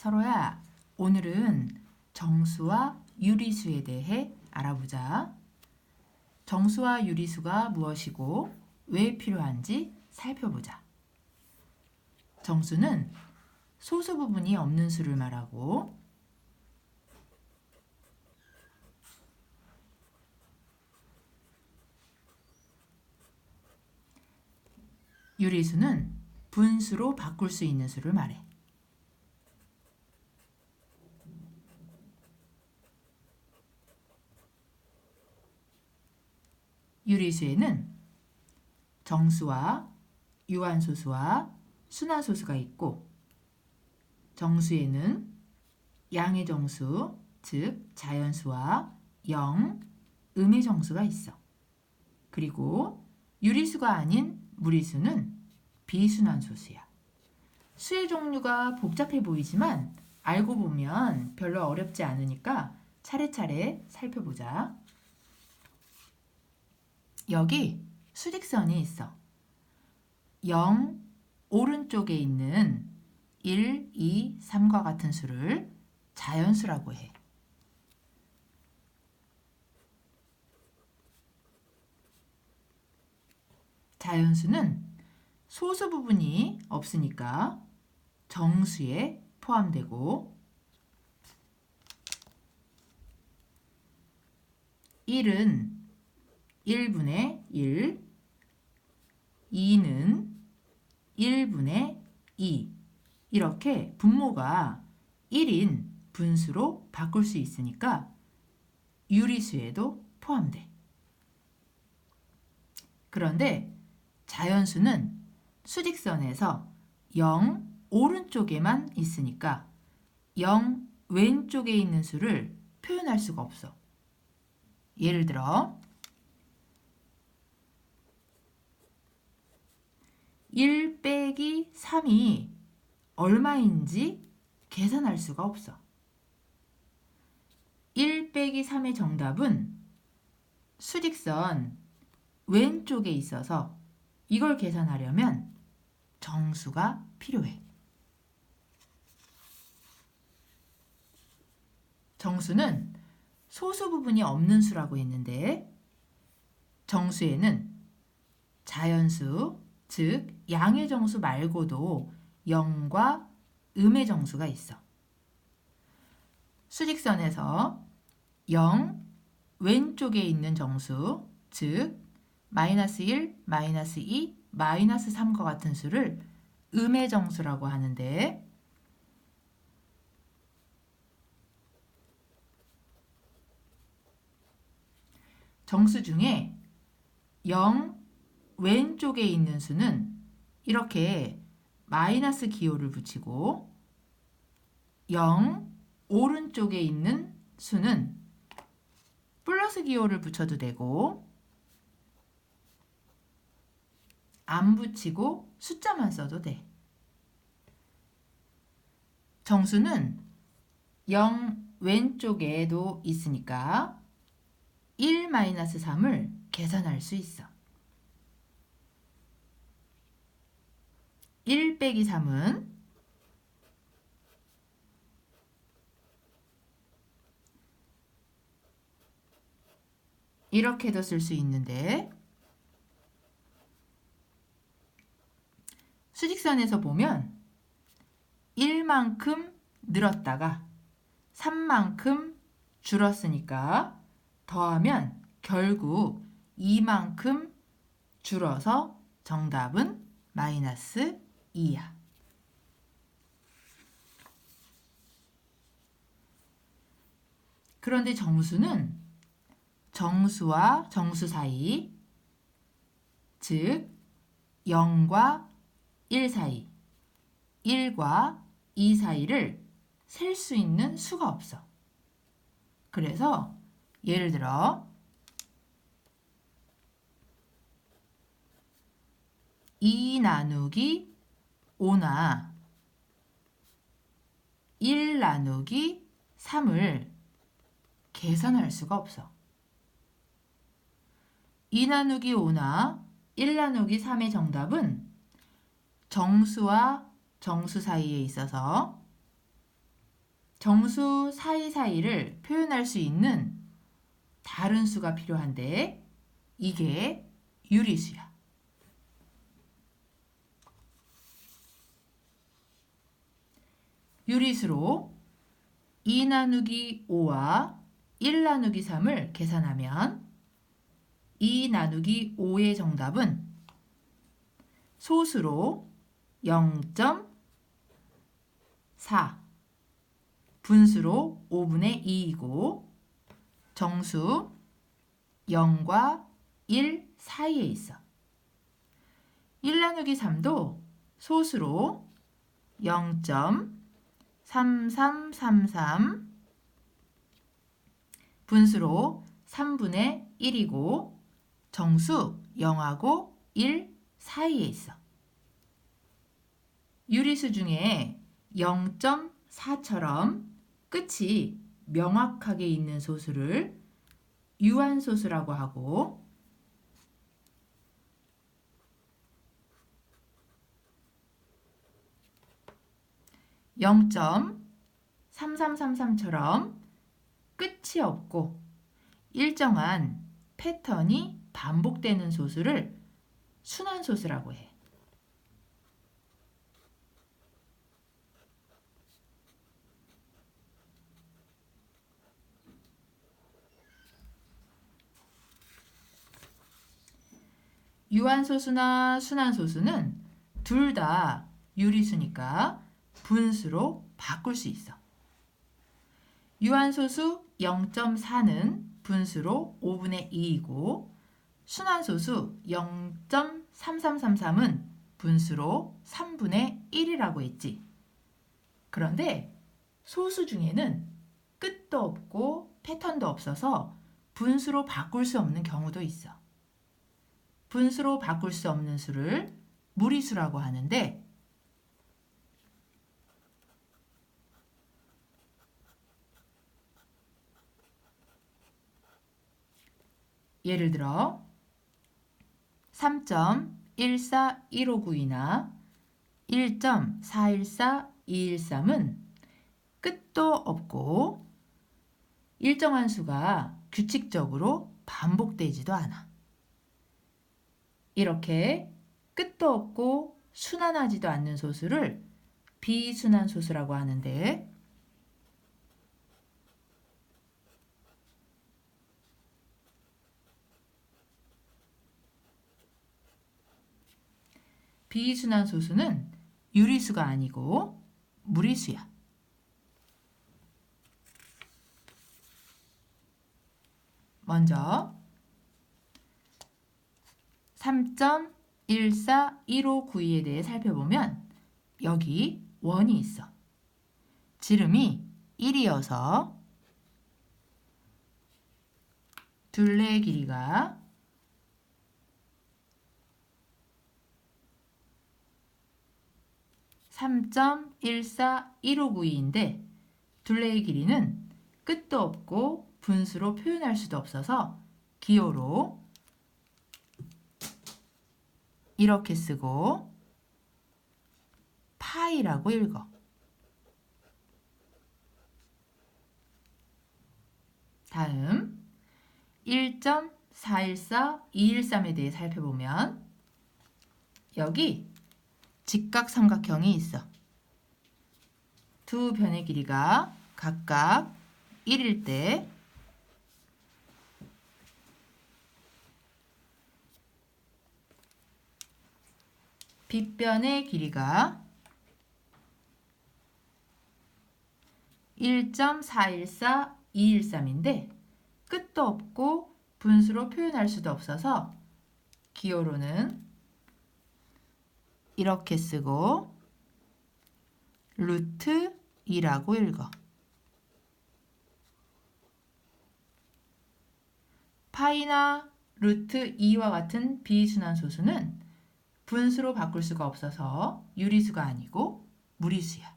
서로야, 오늘은 정수와 유리수에 대해 알아보자. 정수와 유리수가 무엇이고 왜 필요한지 살펴보자. 정수는 소수 부분이 없는 수를 말하고 유리수는 분수로 바꿀 수 있는 수를 말해. 유리수에는 정수와 유한소수와 순환소수가 있고 정수에는 양의 정수, 즉 자연수와 영, 음의 정수가 있어. 그리고 유리수가 아닌 무리수는 비순환소수야. 수의 종류가 복잡해 보이지만 알고 보면 별로 어렵지 않으니까 차례차례 살펴보자. 여기 수직선이 있어. 0, 오른쪽에 있는 1, 2, 3과 같은 수를 자연수라고 해. 자연수는 소수 부분이 없으니까 정수에 포함되고 1은 1분의 1, 2는 1분의 2 이렇게 분모가 1인 분수로 바꿀 수 있으니까 유리수에도 포함돼. 그런데 자연수는 수직선에서 0 오른쪽에만 있으니까 0 왼쪽에 있는 수를 표현할 수가 없어. 예를 들어 1 빼기 3이 얼마인지 계산할 수가 없어. 1 빼기 3의 정답은 수직선 왼쪽에 있어서 이걸 계산하려면 정수가 필요해. 정수는 소수 부분이 없는 수라고 했는데 정수에는 자연수, 즉 양의 정수 말고도 영과 음의 정수가 있어. 수직선에서 0 왼쪽에 있는 정수, 즉 마이너스 1, 마이너스 2, 마이너스 3과 같은 수를 음의 정수라고 하는데 정수 중에 0 왼쪽에 있는 수는 이렇게 마이너스 기호를 붙이고 0 오른쪽에 있는 수는 플러스 기호를 붙여도 되고 안 붙이고 숫자만 써도 돼. 정수는 0 왼쪽에도 있으니까 1-3을 계산할 수 있어. 1 빼기 3은 이렇게도 쓸 수 있는데 수직선에서 보면 1만큼 늘었다가 3만큼 줄었으니까 더하면 결국 2만큼 줄어서 정답은 마이너스 2야. 그런데 정수는 정수와 정수 사이, 즉 0과 1 사이, 1과 2 사이를 셀 수 있는 수가 없어. 그래서 예를 들어 2 나누기 5나 1 나누기 3을 계산할 수가 없어. 2 나누기 5나 1 나누기 3의 정답은 정수와 정수 사이에 있어서 정수 사이사이를 표현할 수 있는 다른 수가 필요한데 이게 유리수야. 유리수로 2 나누기 5와 1 나누기 3을 계산하면 2 나누기 5의 정답은 소수로 0.4, 분수로 5분의 2이고 정수 0과 1 사이에 있어. 1 나누기 3도 소수로 0.3333, 분수로 3분의 1이고 정수 0하고 1 사이에 있어. 유리수 중에 0.4처럼 끝이 명확하게 있는 소수를 유한소수라고 하고 (0.3333)처럼 끝이 없고 일정한 패턴이 반복되는 소수를 순환소수라고 해. 유한소수나 순환소수는 둘 다 유리수니까 분수로 바꿀 수 있어. 유한소수 0.4는 분수로 5분의 2이고 순환소수 0.3333은 분수로 3분의 1이라고 했지. 그런데 소수 중에는 끝도 없고 패턴도 없어서 분수로 바꿀 수 없는 경우도 있어. 분수로 바꿀 수 없는 수를 무리수라고 하는데 예를 들어 3.141592나 1.414213은 끝도 없고 일정한 수가 규칙적으로 반복되지도 않아. 이렇게 끝도 없고 순환하지도 않는 소수를 비순환 소수라고 하는데 비순환 소수는 유리수가 아니고 무리수야. 먼저 3.141592에 대해 살펴보면 여기 원이 있어. 지름이 1이어서 둘레의 길이가 3.141592인데 둘레의 길이는 끝도 없고 분수로 표현할 수도 없어서 기호로 이렇게 쓰고 파이라고 읽어. 다음 1.414213에 대해 살펴보면 여기 직각삼각형이 있어. 두 변의 길이가 각각 1일 때 빗변의 길이가 1.414213인데 끝도 없고 분수로 표현할 수도 없어서 기호로는 이렇게 쓰고 루트 2라고 읽어. 파이나 루트 2와 같은 비순환 소수는 분수로 바꿀 수가 없어서 유리수가 아니고 무리수야.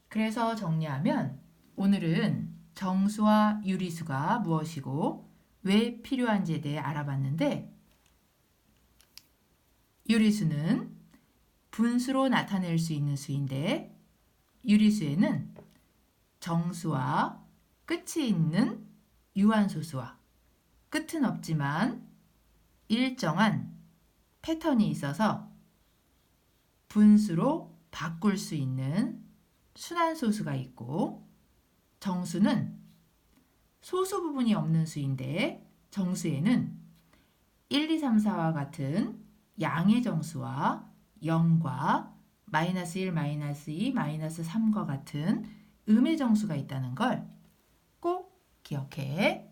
그래서 정리하면 오늘은 정수와 유리수가 무엇이고 왜 필요한지에 대해 알아봤는데 유리수는 분수로 나타낼 수 있는 수인데 유리수에는 정수와 끝이 있는 유한소수와 끝은 없지만 일정한 패턴이 있어서 분수로 바꿀 수 있는 순환소수가 있고 정수는 소수 부분이 없는 수인데 정수에는 1, 2, 3, 4와 같은 양의 정수와 0과 마이너스 1, 마이너스 2, 마이너스 3과 같은 음의 정수가 있다는 걸 꼭 기억해.